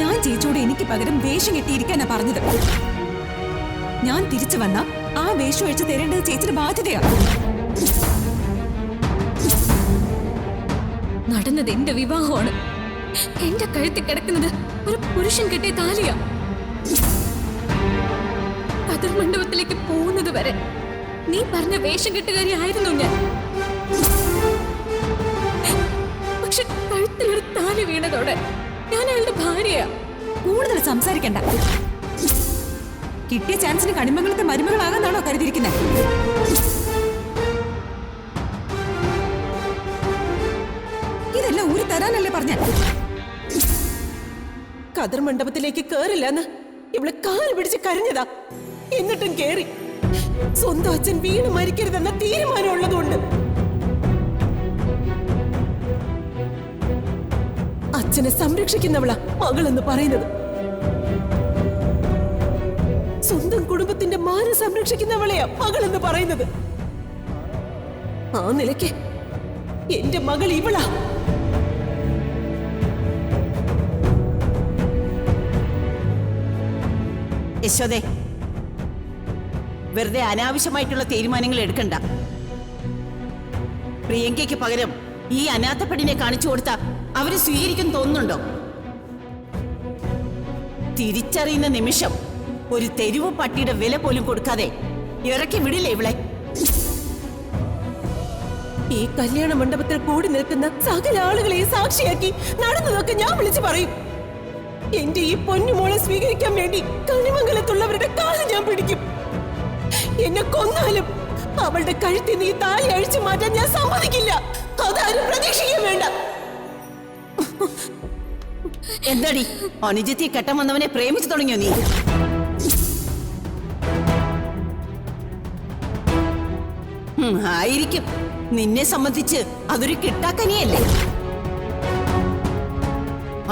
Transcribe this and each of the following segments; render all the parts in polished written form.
ഞാൻ ചേച്ചിയോട് എനിക്ക് പകരം വേഷം കെട്ടിയിരിക്കാനാ പറഞ്ഞത്. ഞാൻ തിരിച്ചു വന്ന ആ വേഷം അഴിച്ചു തരേണ്ടത് ചേച്ചിയുടെ ബാധ്യതയാ. നടന്നത് എന്റെ വിവാഹമാണ്. എന്റെ കഴുത്തിൽ കിടക്കുന്നത് ഒരു പുരുഷൻ കെട്ടിയ താലിയാ. കതിർ മണ്ഡപത്തിലേക്ക് പോകുന്നത് വരെ നീ പറഞ്ഞ വേഷം കെട്ടുകാരി ആയിരുന്നു ഞാൻ. പക്ഷെ കഴുത്തിലൊരു താലി വീണതോടെ ഞാൻ അയാളുടെ ഭാര്യയാ. കൂടുതൽ സംസാരിക്കണ്ട. കിട്ടിയ ചാൻസിന് കണിമംഗലത്തെ മരുമകളാകാന്നാണോ കരുതിയിരിക്കുന്നത്? ഇതെല്ലാം ഊരി തരാനല്ലേ പറഞ്ഞ? കതിർ മണ്ഡപത്തിലേക്ക് കേറില്ലെന്ന് ഇവള് കാല് പിടിച്ച് കരഞ്ഞതാ. എന്നിട്ടും കേറി. സ്വന്തം അച്ഛൻ വീണ് മരിക്കരുതെന്ന തീരുമാനം ഉള്ളതുകൊണ്ട്. അച്ഛനെ സംരക്ഷിക്കുന്നവളാ മകളെന്ന് പറയുന്നത്. സ്വന്തം കുടുംബത്തിന്റെ മാനം സംരക്ഷിക്കുന്നവളെയാ മകളെന്ന് പറയുന്നത്. ആ നിലയ്ക്ക് എന്റെ മകൾ ഇവളാ. യശോദേ, വെറുതെ അനാവശ്യമായിട്ടുള്ള തീരുമാനങ്ങൾ എടുക്കണ്ട. പ്രിയങ്കയ്ക്ക് പകരം ഈ അനാഥപ്പെടിനെ കാണിച്ചു കൊടുത്ത അവര് സ്വീകരിക്കും തോന്നുന്നുണ്ടോ? തിരിച്ചറിയുന്ന നിമിഷം ഒരു തെരുവ് പട്ടിയുടെ വില പോലും കൊടുക്കാതെ ഇറക്കി വിടില്ലേ ഇവളെ? ഈ കല്യാണ മണ്ഡപത്തിൽ കൂടി നിൽക്കുന്ന സകല ആളുകളെയും സാക്ഷിയാക്കി നടന്നതൊക്കെ ഞാൻ വിളിച്ചു പറയും. എന്റെ ഈ പൊന്നുമോളെ സ്വീകരിക്കാൻ വേണ്ടി കണിമംഗലത്തുള്ളവരുടെ കാല് ഞാൻ പിടിക്കും. എന്നെ കൊന്നാലും അവളുടെ കഴുത്തിൽ നീ താലി അഴിച്ചു മാറ്റാൻ ഞാൻ സമ്മതിക്കില്ല. അതാരും പ്രതീക്ഷിക്കാൻ വേണ്ട. എന്താടി അനുജത്തി കെട്ടം വന്നവനെ പ്രേമിച്ചു തുടങ്ങിയോ നീ? ആയിരിക്കും. നിന്നെ സംബന്ധിച്ച് അതൊരു കിട്ടാക്കനിയല്ലേ?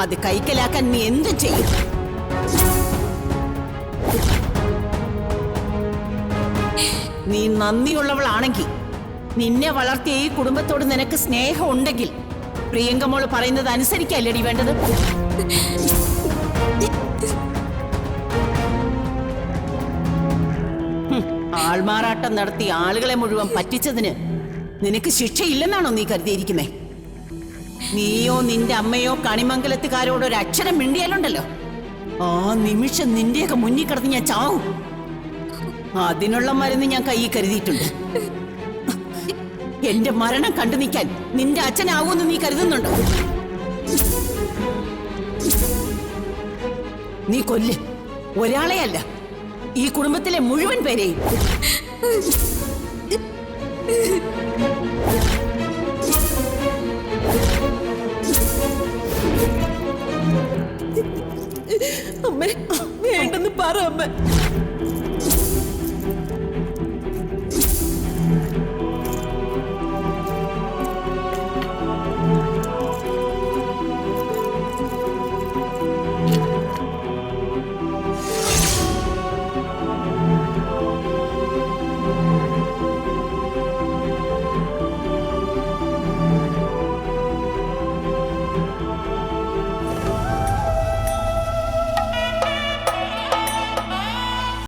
അത് കൈക്കലാക്കാൻ നീ എന്തും ചെയ്യും. നീ നന്ദിയുള്ളവളാണെങ്കിൽ, നിന്നെ വളർത്തിയ ഈ കുടുംബത്തോട് നിനക്ക് സ്നേഹം ഉണ്ടെങ്കിൽ പ്രിയങ്ക മോള് പറയുന്നത് അനുസരിക്കല്ലേടി വേണ്ടത്? ആൾമാറാട്ടം നടത്തി ആളുകളെ മുഴുവൻ പറ്റിച്ചതിന് നിനക്ക് ശിക്ഷയില്ലെന്നാണോ നീ കരുതിയിരിക്കുന്നേ? നീയോ നിന്റെ അമ്മയോ കണിമംഗലത്തുകാരോടൊരക്ഷരം മിണ്ടിയാലുണ്ടല്ലോ, ആ നിമിഷം നിന്റെയൊക്കെ മുന്നിൽ കിടന്ന് ഞാൻ ചാവും. അതിനുള്ള മരുന്ന് ഞാൻ കൈ കരുതിയിട്ടുണ്ട്. എന്റെ മരണം കണ്ടു നിൽക്കാൻ നിന്റെ അച്ഛനാവൂന്ന് നീ കരുതുന്നുണ്ടോ? നീ കൊല്ല്. ഒരാളെയല്ല, ഈ കുടുംബത്തിലെ മുഴുവൻ പേരെയും. അമ്മേ, വേണ്ടെന്ന് പറ അമ്മ.